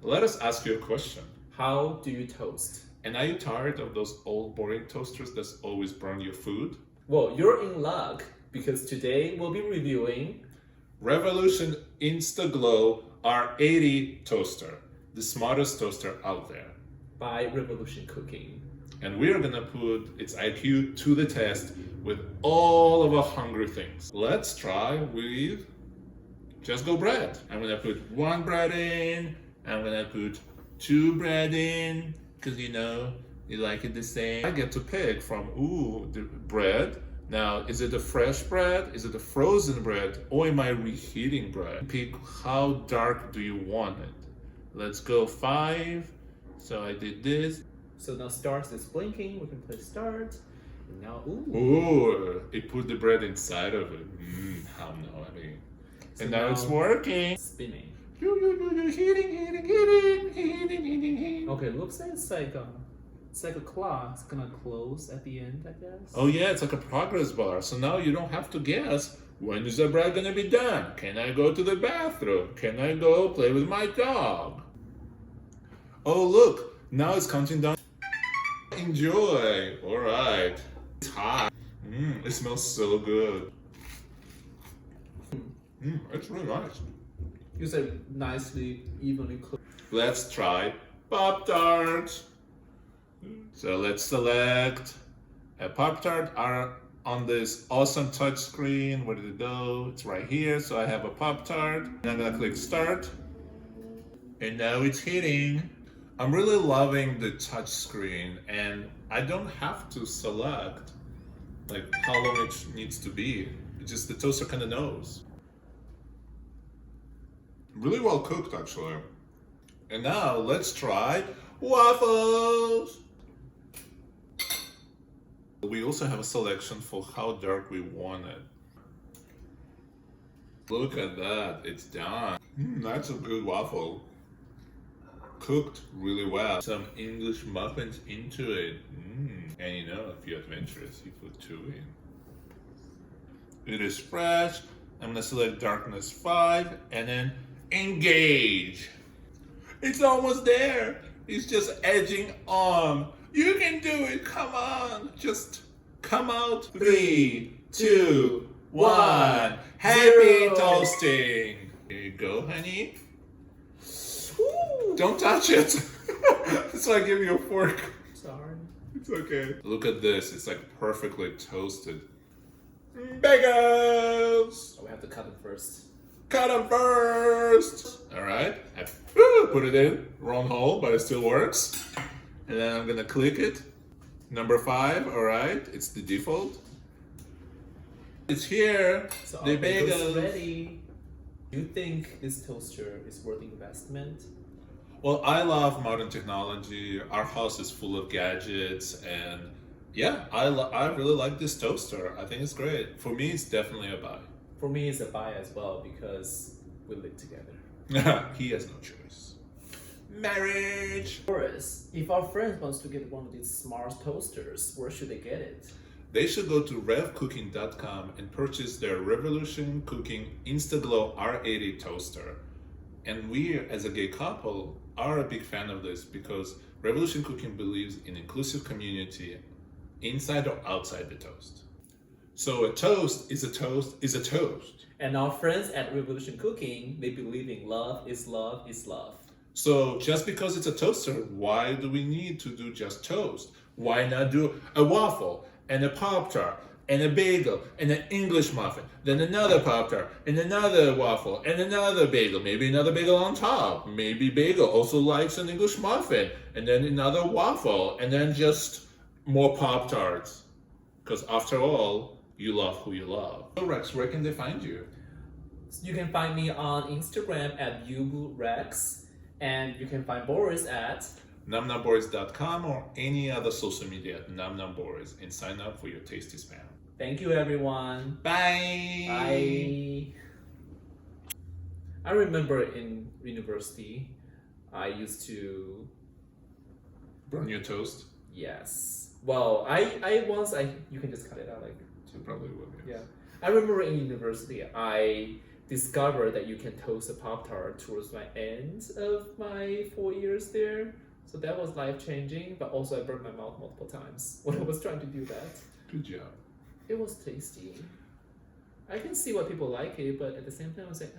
Let us ask you a question. How do you toast? And are you tired of those old boring toasters that always burn your food? Well, you're in luck because today we'll be reviewing Revolution InstaGLO R180 toaster, the smartest toaster out there. by Revolution Cooking. And we are gonna put its IQ to the test with all of our hungry things. Let's try with just go bread. I'm gonna put one bread in. I'm gonna put two bread in, because you know, you like it the same. I get to pick from, the bread. Now, is it a fresh bread? Is it a frozen bread? Or am I reheating bread? Pick how dark do you want it. Let's go 5. So I did this. So now start is blinking. We can play start. And now, It put the bread inside of it. How naughty. So And now it's working. Spinning. Heating. Okay, looks like it's like a clock. It's gonna close at the end, I guess. Oh yeah, it's like a progress bar. So now you don't have to guess, when is the bread gonna be done? Can I go to the bathroom? Can I go play with my dog? Oh look, now it's counting down. Enjoy. All right. It's hot. It smells so good. It's really nice. You said nicely, evenly cooked. Let's try Poptart. So let's select a Poptart on this awesome touch screen. Where did it go? It's right here. So I have a Poptart. I'm gonna click start. And now it's hitting. I'm really loving the touch screen, and I don't have to select like how long it needs to be. It's just the toaster kind of knows. Really well cooked, actually. And now let's try waffles. We also have a selection for how dark we want it. Look at that, it's done. That's a good waffle. Cooked really well. Some English muffins into it. And you know, if you're adventurous, you put 2 in. It is fresh. I'm gonna select darkness 5 and then engage. It's almost there. It's just edging on. You can do it. Come on. Just come out. 3, 2, 1. Happy toasting. Here you go, honey. Don't touch it. So I give you a fork. Sorry. It's okay. Look at this. It's like perfectly toasted. Bagels. Oh, we have to cut them first. Cut them first. All right. I put it in. Wrong hole, but it still works. And then I'm gonna click it. Number 5. All right. It's the default. It's here. So the our bagel's bagels. ready. Do you think this toaster is worth investment? Well, I love modern technology. Our house is full of gadgets, and yeah, I really like this toaster. I think it's great. For me, it's definitely a buy. For me, it's a buy as well because we live together. He has no choice. Marriage. Boris, if our friend wants to get one of these smart toasters, where should they get it? They should go to revcooking.com and purchase their Revolution Cooking InstaGLO R180 toaster. And we, as a gay couple, are a big fan of this because Revolution Cooking believes in inclusive community inside or outside the toast. So a toast is a toast is a toast. And our friends at Revolution Cooking, they believe in love is love is love. So just because it's a toaster, why do we need to do just toast? Why not do a waffle and a Poptart and a bagel and an English muffin, then another Poptart and another waffle and another bagel, maybe another bagel on top. Maybe bagel also likes an English muffin and then another waffle and then just more Pop-Tarts. Because after all, you love who you love. So Rex, where can they find you? You can find me on Instagram at YouBooRex, and you can find Boris at numnumboris.com or any other social media at numnumboris and sign up for your tasty spam. Thank you, everyone. Bye. Bye. I remember in university, I used to burn your toast. Yes. Well, you can just cut it out like. You probably will. Yes. Yeah. I remember in university, I discovered that you can toast a Pop-Tart towards my end of my 4 years there. So that was life-changing, but also I burned my mouth multiple times when I was trying to do that. Good job. It was tasty. I can see why people like it, but at the same time I was like,